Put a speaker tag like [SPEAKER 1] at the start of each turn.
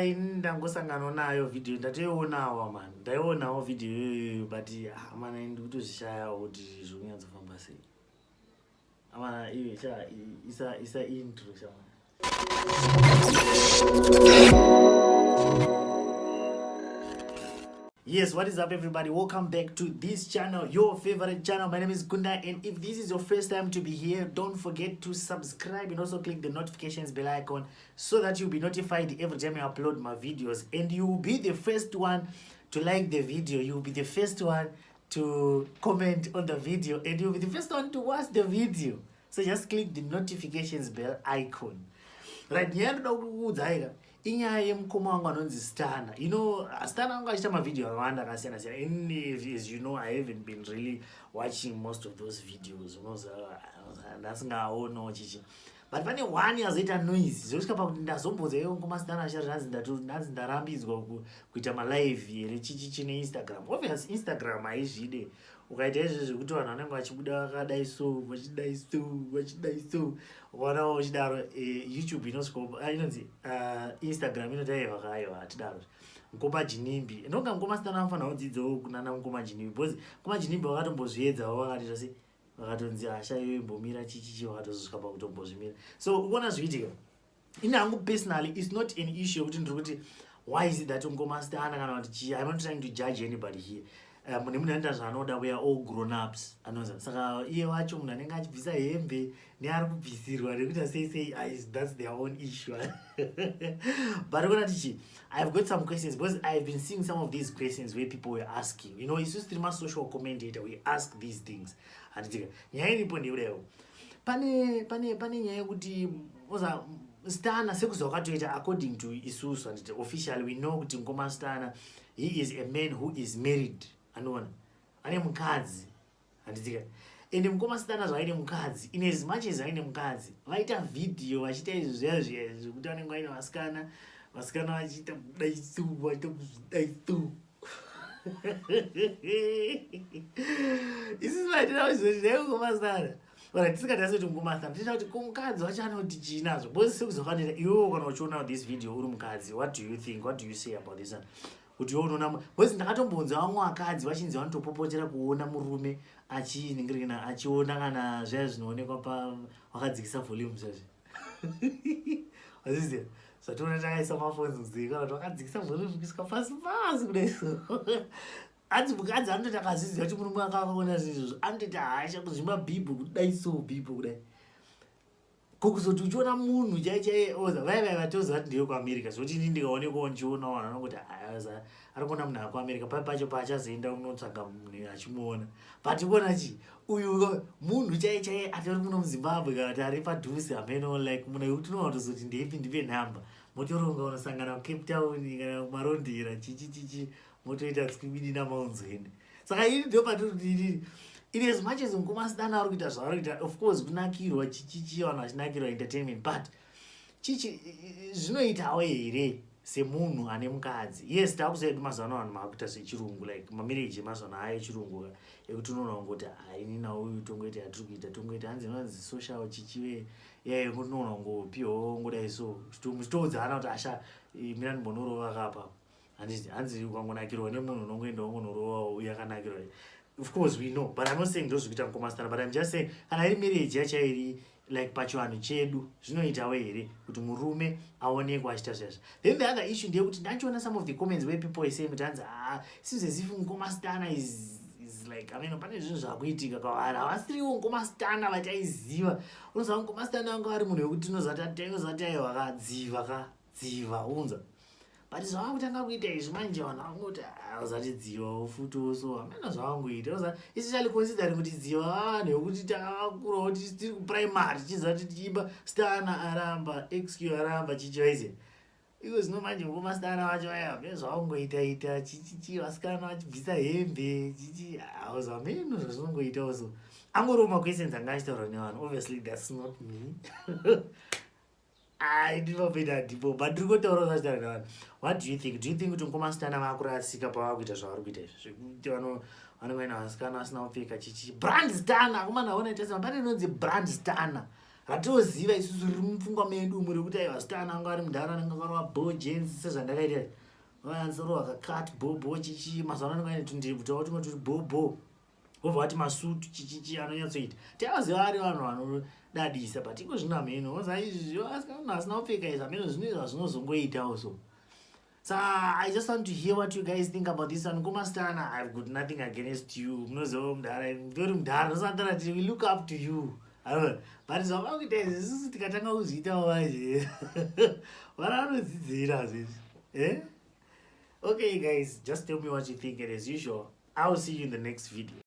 [SPEAKER 1] ndangosangana nayo video ndatoionawo man ndaionawo video iyoyo but mana ndikutozvishayawo kuti zvokunyatsofamba sei amana iwe isa intro shamana. Yes, what is up everybody? Welcome back to this channel, your favorite channel. My name is Gunda, and if this is your first time to be here, don't forget to subscribe and also click the notifications bell icon so that you'll be notified every time I upload my videos, and you will be the first one to like the video, you'll be the first one to comment on the video, and you'll be the first one to watch the video. So just click the notifications bell icon. Right, inyaya yemukoma wangu anonzi Stunner. You know, Stunner wangu achita mavideo akawanda akasiyana siyana. And as you know, I haven't been really watching most of those videos. Ndasingaona chichi. But pane one yazoita noise. Zvosvika pakuti ndazombodza iyo ngoma Stunner achanzi ndarambidzwa kuita malive here chichi chine Instagram. Obviously Instagram haizvide. Ukaita izvo zvekuti vanhu vanenge vachibuda vakadai so vachidai so wanawo uchidaro YouTube inonzi Instagram inoti yevakadzi hatidaro mukoma jinimbi ndonga mukoma Stunner anofanira kudzidzawo kunana mukoma jinimbi because mukoma jinimbi vakatombozviedzawo vakati zvose vakatonzi hasha iwe imbomira chichichi vakatozosvika pakutombozvimira. So ukaona zviitika ini hangu personally it's not an issue yekuti ndiri kuti why is it that mukoma Stunner kana kuti chii. I'm not trying to judge anybody here. Mune munhu anoita zvanoda, we are all grown ups anoza saka iye wacho munhu anenge achibvisa hembe neari kubvisirwa nekuti sei that's their own issue. But ukona tichi I've got some questions because I've been seeing some of these questions where people were asking, you know, it's just a social commentator, we ask these things and nyaya iripo ndeudayo pane nyaya yekuti oza Stunner sekuzo wakatoita according to isusu and officially we know kuti ngoma Stunner he is a man who is married. Anoona ane mukadzi handitika ende mukoma Stunner zvaine mukadzi in as much as aine mukadzi vaita video vachita izvo zviya zvekuti vanenge vaine vasikana vachiita kudaisu isisi vaitira zvozvidai mukoma Stunner ora tisikatasi kuti mukoma Stunner tiita kuti kumukadzi wacho anoti chii nazvo bose sekuzofanira iwewo kana uchiona this video uri mukadzi, what do you think, what do you say about this one? Kuti unoona because ndakatombonza vamwe vakadzi vachinzi vanotopopotera kuona murume achiningirina achiona kana zvaya zvinoonekwa pa wakadzikisa volume zvazvo waziziva zvatoona takaisa mafonzi muziki kana kuti wakadzikisa volume kuiswa pasi kudai so anzi mukadzi anototi akazviziva kuti murume akaona zvinhu anototi hasha kuzvima bhibho kudai so bhibho kudai kokuzoti uchiona munhu chaichai oza vai vatoziva kuti ndiyo kuAmerica zvokuti ini ndikaonekwawo ndichiona vanhu vanongoti hayaza ari kuona munhu akuAmerica pacho paachazoenda kunotsvaga munhu achimuona but kuona chi uyu munhu chaichai atori muno muZimbabwe kana kuti ari padhuze ameno like munhu yekuti unovatozoti ndeipi ndipe nhamba motoronga unosangana kuCape Town kana kumarondera chichi motoita tswimini namaunzwende. Saka ini ndio patiri in as much as mukoma Stunner ari kuita zvaari kuita, of course kunakirwa chichi vanhu vachinakirwa entertainment, but chichi zvinoitawo here semunhu ane mukadzi. Yes, takusaidi mazuva ano vanhu maakuita zvechirungu like mamarriage emazuva ano echirungu ekuti unoona kungoti ini nauyu tongoita tongoita hanzi social chichiwe yaye kuti unoona kungopiwawo ngodai so tichitoudzana kuti asha mira ndimbonorova kapa hanzi ukangonakirwa nemunhu unongoendawo ngonorovawo uye akanakirwa. Of course we know, but I'm not saying those kuita mukoma Stunner, but I'm just saying kana iri marriage yacho iri like pachivanhu chedu zvinoitawo here kuti murume aonekwa achita zvazvo. Then the other issue ndeyekuti ndachiona some of the comments where people are saying kuti hanzi seems as if mukoma Stunner is like pane zvinhu zvakuitika kwavari havasiriwo mukoma Stunner vataiziva. Unoziva mukoma Stunner vanga vari munhu wekuti unozati aiwa kadziva unza, but zvavakutanga kuita izvi manje vanhu vangoti uzati dziva ufutowo so hamena zvavangoita uza especially considering kuti dziva vanhu vekuti takakura kuti tiri kuprimary tichiziva kuti tiimba Stunner aramba xq aramba chichoise iko zvino manje mukoma Stunner vacho vaya zvavangoita chichichi vasikana vachibvisa hembe chichi auza hameno zvazvinongoitawo so angoriwo maquestions anga achitaurwa nevanhu. Obviously that's not me. Ndinopinda ndipo but ndiri kutaura zvachitaura nevanhu. What do you think? Do you think kuti mukoma Stunner vakurasika pavakuita zvavari kuita izvi zvekuti vanenge vaina vasikana vasina kupfeka chichi brand Stunner kumana ona ita sema pane inonzi brand Stunner hatoziva isusu riri mupfungwa medu muri kuti aivasitana anga ari mundara anenge akarova bojens sezvandakaita vayansoro vakakat bobo chichi mazuva anenge tundebvu tautuma turi bobo wobva wati masutu chichichi anonyatsoita tavaziva ari vanhu vanodadisa but iko zvina mheno ozaizvizvo asina kupfeka izvi ameno zvino zvazvinozongoitawo so I just want to hear what you guys think about this one. Kumastana, I've got nothing against you. Mnozo mdara, ndori mdara, nosandara ti we look up to you. But it's about it is tikatanga kuzita waje. Varanodzidzira this. Eh? Okay guys, just tell me what you think and as usual, I'll see you in the next video.